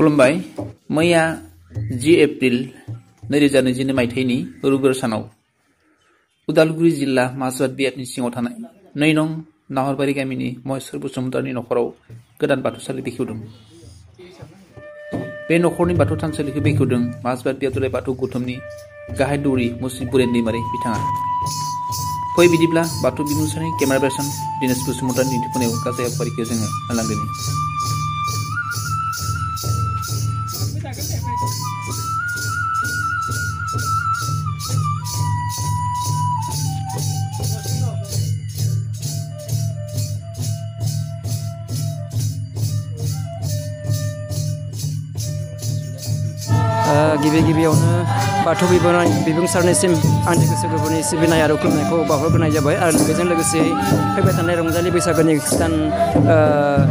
खुलुमबाय मैया 10 एप्रिल 2022 मायथाइनि रुबिबार सानाव उदालगुरि जिल्ला माजबाद बियादनि सिङाव थानाय 2 नं नाहरबारि गामिनि महेश्वर बसुमतारिनि नखराव गोदान बाथौसालि बेखेवदों। बे नखरनि बाथौ थानसालिखौ बेखेवदों माजबाद बियाद बाथौ गौथुमनि गाहाय दौरि मुस्लिम बुरेन दैमारि बिथाङा। फै बिदिब्ला बाथौ बिमुंसारनि केमेरा पार्सन दिनेश बसुमतारिनि दिन्थिफुंनायाव गासै हाबाफारिखौ जोङो होलांदों। गिबियावनो बाथौ बिबुंसारनिसिम आंनि गोसो गोरबोनि सिबिनाय आरो खुलुमनायखौ बावहरग्रोनाय जाबाय आरो बेजों लोगोसे फैबाय थानाय रंजालि बैसागोनि गोदान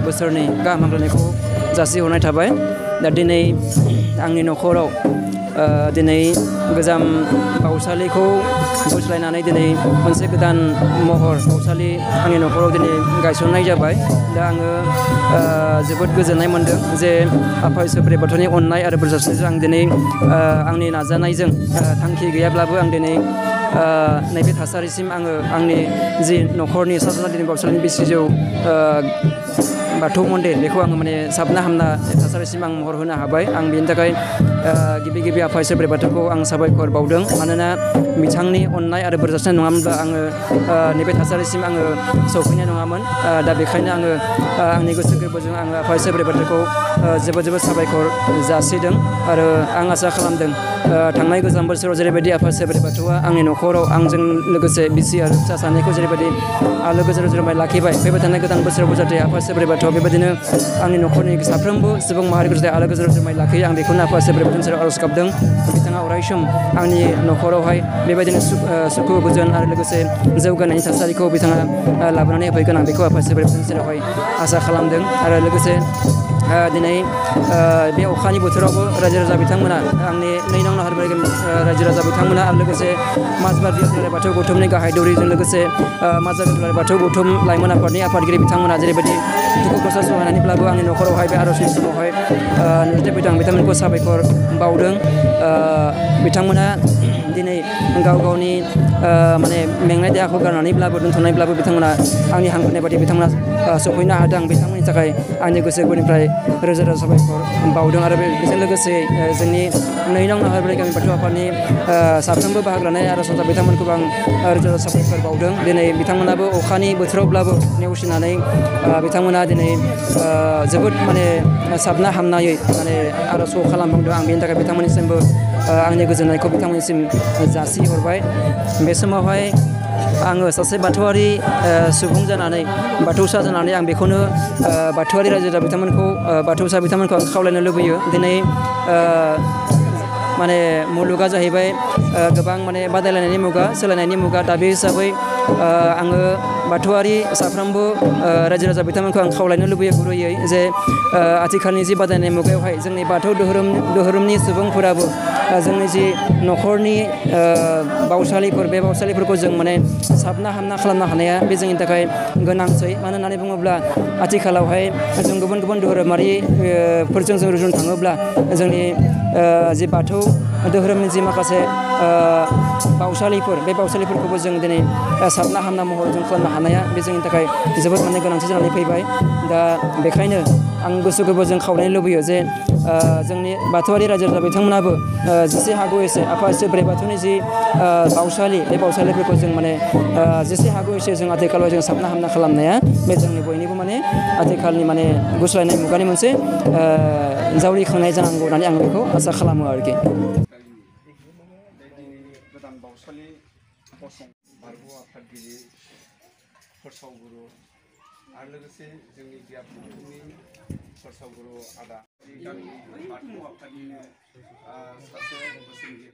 बोसोरनि गाहाम हामलायनायखौ जासिहरनाय थाबाय। दा दिनै आंनि नखराव दिनै गोजाम बाउसालिखौ बोस्लायनानै दिनै मोनसे गोदान महर बाउसालि आंनि नखराव दिनै गायसननाय जाबाय। दा आङो जोबोद गोजोननाय मोन्दों जे आफा इसोर बोराइ बाथौनि अननाय आरो बोर सारस्रिनायजों आं दिनै आंनि नाजानायजों थांखि गैयाब्लाबो आं दिनै नैबे थासारिसिम आङो आंनि जि नखरनि सा सानजा दिनै बाउसालिनि बिसिजौ बाथौ मन्दिर बेखौ आङो माने साबना हामना थासारिसिम आं महर होनो हाबाय। आं बेनि थाखाय गिबि आफा इसोर बोराइ बाथौखौ आं साबायखर बावदों। मानोना बिथांनि अननाय आरो बोर सारस्रिनाय नङामोनब्ला आङो नैबे थासारिसिम आङो सौफैनाय नङामोन। दा बेखायनो आङो आंनि गोसो गोरबोजों आङो आफा इसोर बोराइ बाथौखौ जोबोद साबायखर जासिदों आरो आं आसा खालामदों थांनाय गोजाम बोसोराव जेरैबायदि आफा इसोर बोराइ बाथौआ आंनि नखराव आंजों लोगोसे बिसि आरो फिसा सानैखौ जेरैबायदि आलो गोजोन रुजुनबाय लाखिबाय, फैबाय थानाय गोदान बोसोरावबो जाहाथे आफा इसोर बोराइ बाथौआ बेबायदिनो आंनि नखरनि साफ्रोमबो सुबुं माहारिखौ जाहाथे आलो गोजोन रुजुनबाय लाखियो। आं बेखौनो आफा इसोर बोराइ बाथौनि सेराव आरज गाबदों। बिथाङा अरायसम आंनि नखरावहाय बेबायदिनो सुखु गोजोन आरो लोगोसे जौगानायनि थासारिखौ बिथाङा लाबोनानै होफैगोन। आं बेखौ आफा इसोर बोराइ बाथौनि सेरावहाय आसा खालामदों। आरो लोगोसे दिनै बे अखानि बोथोरावबो रायजो राजा बिथांमोना आंनि 2 नं नाहरबारि रायजो राजा बिथांमोना आरो लोगोसे माजबाद बियाद बाथौ गौथुमनि गाहाय दौरिजों लोगोसे माजबाद बियाद बाथौ गौथुम लाइमोन आफादनि आफादगिरि बिथांमोना जेरैबायदि दुखु खस्थ सहायनानैब्लाबो आंनि नखरावहाय बे आरजनि समावहाय नुजाथिफैदों। आं बिथांमोनखौ साबायखर बावदों। बिथांमोना दिनै गावनि माने मेंनाय देहाखौ गारनानैब्लाबो दोनथ'नायब्लाबो बिथांमोना आंनि हांख्रायनाय बायदि बिथांमोना सफैनो हादों। बिथांमोननि थाखाय आंनि गोसो गोरबोनिफ्राय रोजा साबायखर बावदों। आरो बेजों लोगोसे जोंनि 2 नं नाहरबारि गामि बाथौ आफादनि साफ्रोमबो बाहागो लानाय आरज हानजा बिथांमोनखौबो आं रोजा साबायखर बावदों। दिनै बिथांमोनाबो अखानि बोथोरावब्लाबो नेवसिनानै बिथांमोना दिनै जोबोद माने साबना हामनायै माने आरजखौ खालामबावदों। आं बेनि थाखाय बिथांमोननिसिमबो आंनि गोजोननायखौ बिथांमोननिसिम जासिहरबाय। बे समावहाय आङो सासे बाथौआरि सुबुं जानानै बाथौसा जानानै आं बेखौनो बाथौआरि रायजो राजा बिथांमोनखौ बाथौसा बिथांमोनखौ आं खावलायनो लुबैयो। दिनै माने मुलुगा जाहैबाय गोबां माने बादायलायनायनि मुगा, सोलायनायनि मुगा। दा बे हिसाबै आङो बाथौआरि साफ्रोमबो रायजो राजा बिथांमोनखौ आं खावलायनो लुबैयो गुरैयै जे आथिखालनि जि बादायनाय मुगायावहाय जोंनि बाथौ धोरोमनि सुबुंफोराबो जोंनि जि नखरनि बाउसालिफोर बे बाउसालिफोरखौ जों माने साबना हामना खालामनो हानाया बे जोंनि थाखाय गोनांसै। मानो होननानै बुङोब्ला आथिखालावहाय जों गुबुन धोरोमारिफोरजों जों रुजुनो थाङोब्ला जोंनि जि बाथौ धोरोमनि जि माखासे बाउसालिफोर बे बाउसालिफोरखौबो जों दिनै साबना हामना महर जों खालामनो हानाया बे जोंनि थाखाय जोबोद माने गोनांथि जानानै फैबाय। दा बेखायनो आं गोसो गोरबोजों खावलायनो लुबैयो जे जोंनि बाथौआरि रायजो राजा बिथांमोनाबो जेसे हागौ एसे आफा इसोर बोराइ बाथौनि जि बाउसालि बे बाउसालिफोरखौ जों माने जेसे हागौ एसे जों आथिखालाव जों साबना हामना खालामनाया बे जोंनि बयनिबो माने आथिखालनि माने गुस्लायनाय मुगानि मोनसे जावरिखांनाय जानांगौ होननानै आं बेखौ आसा खालामो आरोखि। गोदान बाउसालि बारग' आफादगिरि फोसावगुरु आरो लोगोसे जोंनि बियाद गौथुमनि फोसावगुरु आदा गामि बाथौ आफादनिनो सासे बोसोनगिरि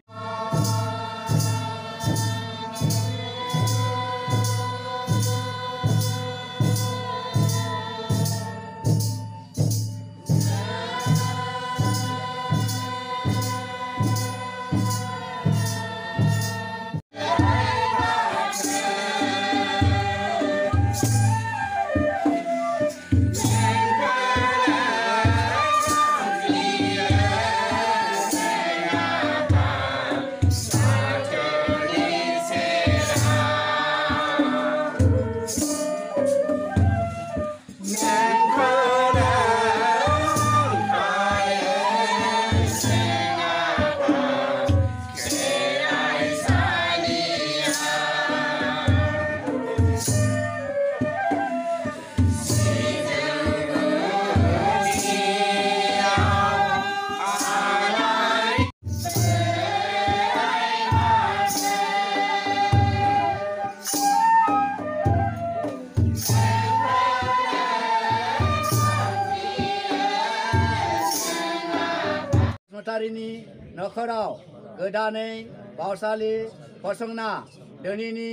बसुमतारीनि नखराव गोदानै बावसालि फसंना दिनैनि